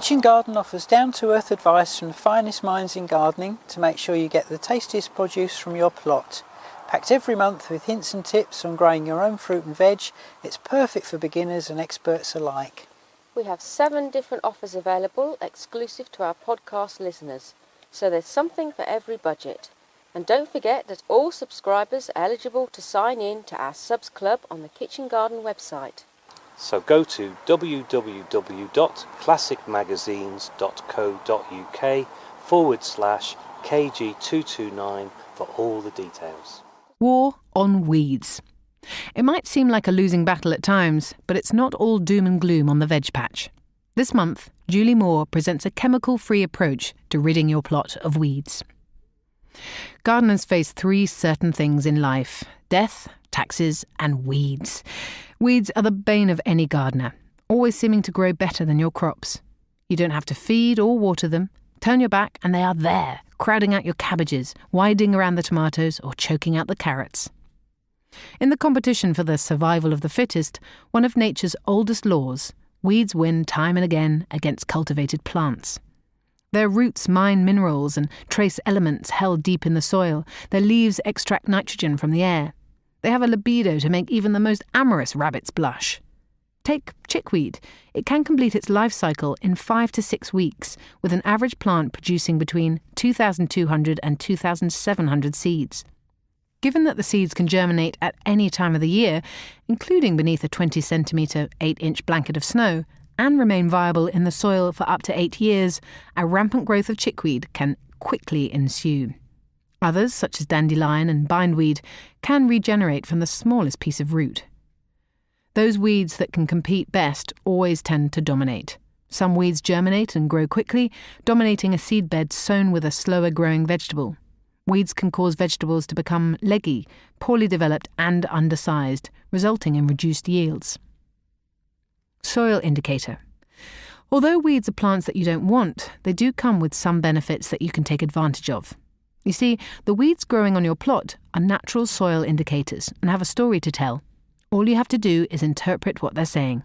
Kitchen Garden offers down-to-earth advice from the finest minds in gardening to make sure you get the tastiest produce from your plot. Packed every month with hints and tips on growing your own fruit and veg, it's perfect for beginners and experts alike. We have 7 different offers available exclusive to our podcast listeners, so there's something for every budget. And don't forget that all subscribers are eligible to sign in to our Subs Club on the Kitchen Garden website. So go to www.classicmagazines.co.uk/KG229 for all the details. War on weeds. It might seem like a losing battle at times, but it's not all doom and gloom on the veg patch. This month, Julie Moore presents a chemical-free approach to ridding your plot of weeds. Gardeners face 3 certain things in life: death, taxes, and weeds. Weeds are the bane of any gardener, always seeming to grow better than your crops. You don't have to feed or water them. Turn your back and they are there, crowding out your cabbages, widening around the tomatoes, or choking out the carrots. In the competition for the survival of the fittest, one of nature's oldest laws, weeds win time and again against cultivated plants. Their roots mine minerals and trace elements held deep in the soil. Their leaves extract nitrogen from the air. They have a libido to make even the most amorous rabbits blush. Take chickweed. It can complete its life cycle in 5 to 6 weeks, with an average plant producing between 2,200 and 2,700 seeds. Given that the seeds can germinate at any time of the year, including beneath a 20-centimetre, 8-inch blanket of snow, and remain viable in the soil for up to 8 years, a rampant growth of chickweed can quickly ensue. Others, such as dandelion and bindweed, can regenerate from the smallest piece of root. Those weeds that can compete best always tend to dominate. Some weeds germinate and grow quickly, dominating a seedbed sown with a slower-growing vegetable. Weeds can cause vegetables to become leggy, poorly developed and undersized, resulting in reduced yields. Soil indicator. Although weeds are plants that you don't want, they do come with some benefits that you can take advantage of. You see, the weeds growing on your plot are natural soil indicators and have a story to tell. All you have to do is interpret what they're saying.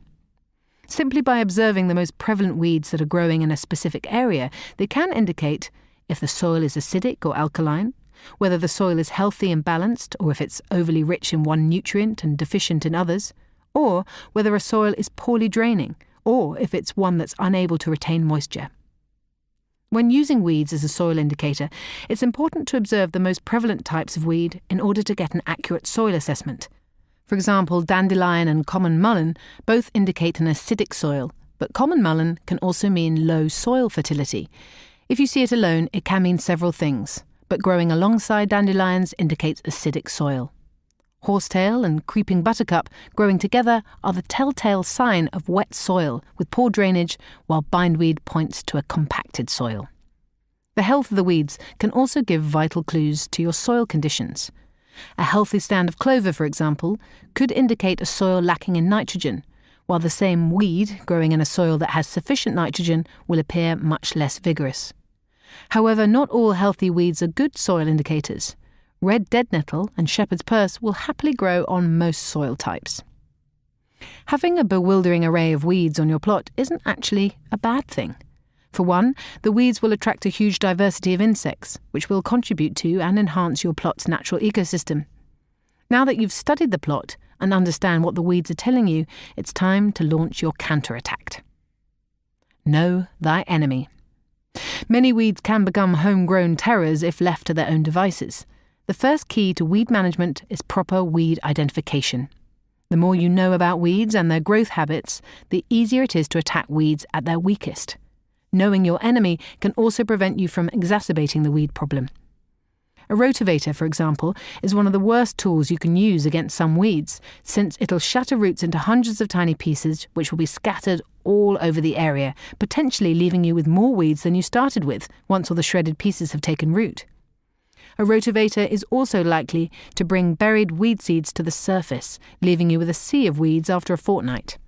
Simply by observing the most prevalent weeds that are growing in a specific area, they can indicate if the soil is acidic or alkaline, whether the soil is healthy and balanced, or if it's overly rich in one nutrient and deficient in others, or whether a soil is poorly draining, or if it's one that's unable to retain moisture. When using weeds as a soil indicator, it's important to observe the most prevalent types of weed in order to get an accurate soil assessment. For example, dandelion and common mullein both indicate an acidic soil, but common mullein can also mean low soil fertility. If you see it alone, it can mean several things, but growing alongside dandelions indicates acidic soil. Horsetail and creeping buttercup growing together are the telltale sign of wet soil with poor drainage, while bindweed points to a compacted soil. The health of the weeds can also give vital clues to your soil conditions. A healthy stand of clover, for example, could indicate a soil lacking in nitrogen, while the same weed growing in a soil that has sufficient nitrogen will appear much less vigorous. However, not all healthy weeds are good soil indicators. Red dead nettle and shepherd's purse will happily grow on most soil types. Having a bewildering array of weeds on your plot isn't actually a bad thing. For one, the weeds will attract a huge diversity of insects, which will contribute to and enhance your plot's natural ecosystem. Now that you've studied the plot and understand what the weeds are telling you, it's time to launch your counterattack. Know thy enemy. Many weeds can become homegrown terrors if left to their own devices. The first key to weed management is proper weed identification. The more you know about weeds and their growth habits, the easier it is to attack weeds at their weakest. Knowing your enemy can also prevent you from exacerbating the weed problem. A rotavator, for example, is one of the worst tools you can use against some weeds, since it'll shatter roots into hundreds of tiny pieces which will be scattered all over the area, potentially leaving you with more weeds than you started with once all the shredded pieces have taken root. A rotavator is also likely to bring buried weed seeds to the surface, leaving you with a sea of weeds after a fortnight.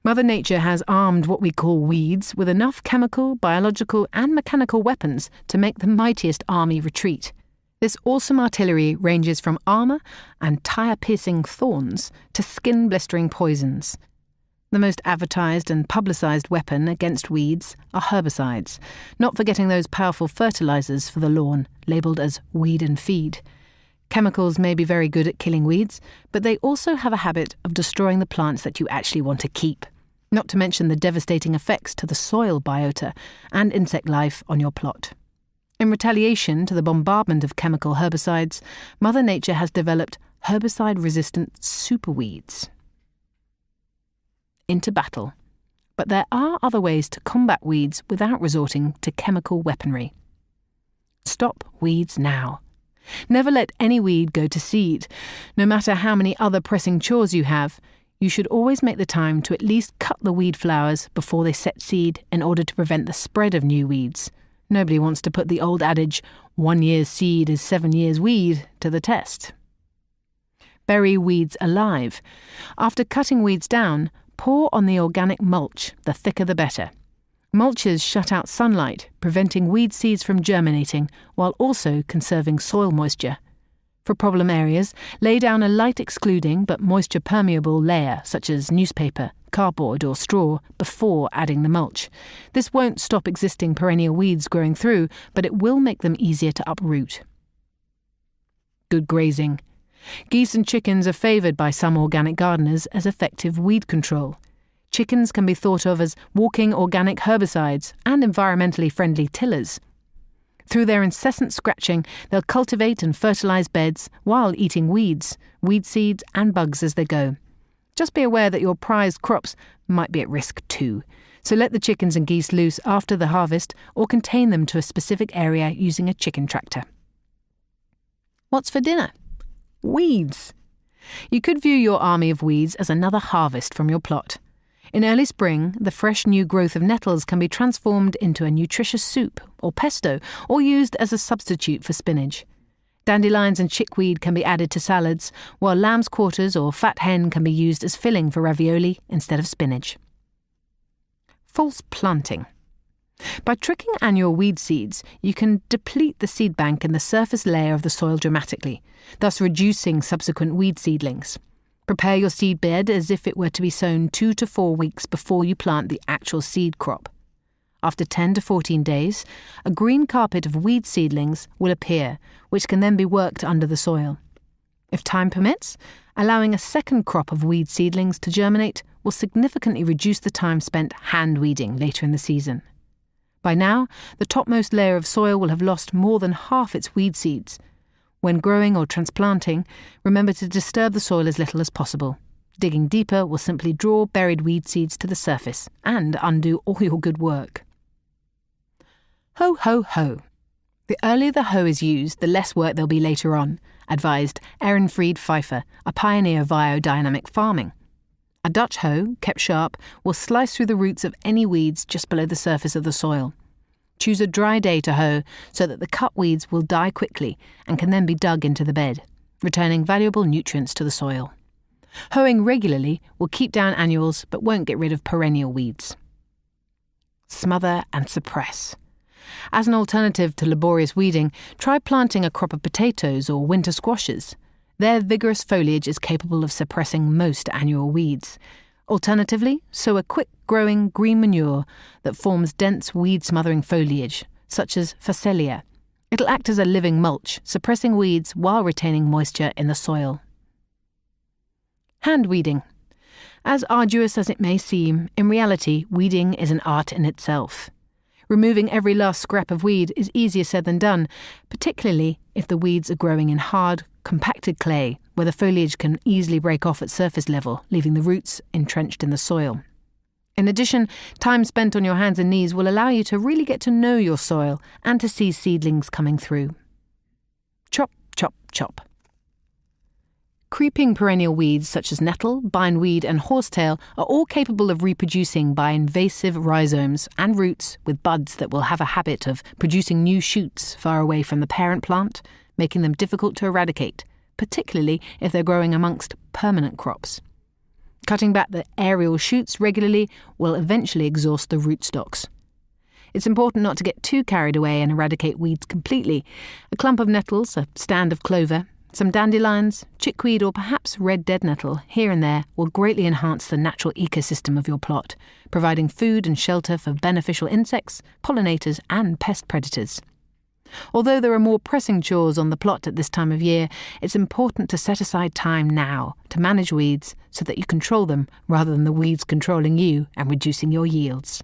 Mother Nature has armed what we call weeds with enough chemical, biological and mechanical weapons to make the mightiest army retreat. This awesome artillery ranges from armour and tire-piercing thorns to skin-blistering poisons. The most advertised and publicised weapon against weeds are herbicides, not forgetting those powerful fertilisers for the lawn, labelled as weed and feed. Chemicals may be very good at killing weeds, but they also have a habit of destroying the plants that you actually want to keep, not to mention the devastating effects to the soil biota and insect life on your plot. In retaliation to the bombardment of chemical herbicides, Mother Nature has developed herbicide-resistant superweeds. Into battle. But there are other ways to combat weeds without resorting to chemical weaponry. Stop weeds now. Never let any weed go to seed. No matter how many other pressing chores you have, you should always make the time to at least cut the weed flowers before they set seed in order to prevent the spread of new weeds. Nobody wants to put the old adage, 1 year's seed is 7 years' weed, to the test. Bury weeds alive. After cutting weeds down, pour on the organic mulch, the thicker the better. Mulches shut out sunlight, preventing weed seeds from germinating, while also conserving soil moisture. For problem areas, lay down a light-excluding but moisture-permeable layer, such as newspaper, cardboard or straw, before adding the mulch. This won't stop existing perennial weeds growing through, but it will make them easier to uproot. Good grazing. Geese and chickens are favoured by some organic gardeners as effective weed control. Chickens can be thought of as walking organic herbicides and environmentally friendly tillers. Through their incessant scratching, they'll cultivate and fertilise beds while eating weeds, weed seeds and bugs as they go. Just be aware that your prized crops might be at risk too, so let the chickens and geese loose after the harvest or contain them to a specific area using a chicken tractor. What's for dinner? Weeds. You could view your army of weeds as another harvest from your plot. In early spring, the fresh new growth of nettles can be transformed into a nutritious soup or pesto or used as a substitute for spinach. Dandelions and chickweed can be added to salads, while lamb's quarters or fat hen can be used as filling for ravioli instead of spinach. False planting. By tricking annual weed seeds, you can deplete the seed bank in the surface layer of the soil dramatically, thus reducing subsequent weed seedlings. Prepare your seed bed as if it were to be sown 2 to 4 weeks before you plant the actual seed crop. After 10 to 14 days, a green carpet of weed seedlings will appear, which can then be worked under the soil. If time permits, allowing a second crop of weed seedlings to germinate will significantly reduce the time spent hand weeding later in the season. By now, the topmost layer of soil will have lost more than half its weed seeds. When growing or transplanting, remember to disturb the soil as little as possible. Digging deeper will simply draw buried weed seeds to the surface and undo all your good work. Ho, ho, ho. The earlier the hoe is used, the less work there'll be later on, advised Ehrenfried Pfeiffer, a pioneer of biodynamic farming. A Dutch hoe, kept sharp, will slice through the roots of any weeds just below the surface of the soil. Choose a dry day to hoe so that the cut weeds will die quickly and can then be dug into the bed, returning valuable nutrients to the soil. Hoeing regularly will keep down annuals but won't get rid of perennial weeds. Smother and suppress. As an alternative to laborious weeding, try planting a crop of potatoes or winter squashes. Their vigorous foliage is capable of suppressing most annual weeds. Alternatively, sow a quick-growing green manure that forms dense weed-smothering foliage, such as Phacelia. It'll act as a living mulch, suppressing weeds while retaining moisture in the soil. Hand weeding. As arduous as it may seem, in reality, weeding is an art in itself. Removing every last scrap of weed is easier said than done, particularly if the weeds are growing in hard, compacted clay, where the foliage can easily break off at surface level, leaving the roots entrenched in the soil. In addition, time spent on your hands and knees will allow you to really get to know your soil and to see seedlings coming through. Chop, chop, chop. Creeping perennial weeds such as nettle, bindweed and horsetail are all capable of reproducing by invasive rhizomes and roots with buds that will have a habit of producing new shoots far away from the parent plant, making them difficult to eradicate, particularly if they're growing amongst permanent crops. Cutting back the aerial shoots regularly will eventually exhaust the rootstocks. It's important not to get too carried away and eradicate weeds completely. A clump of nettles, a stand of clover, Some dandelions, chickweed or perhaps red dead nettle here and there will greatly enhance the natural ecosystem of your plot, providing food and shelter for beneficial insects, pollinators and pest predators. Although there are more pressing chores on the plot at this time of year, it's important to set aside time now to manage weeds so that you control them rather than the weeds controlling you and reducing your yields.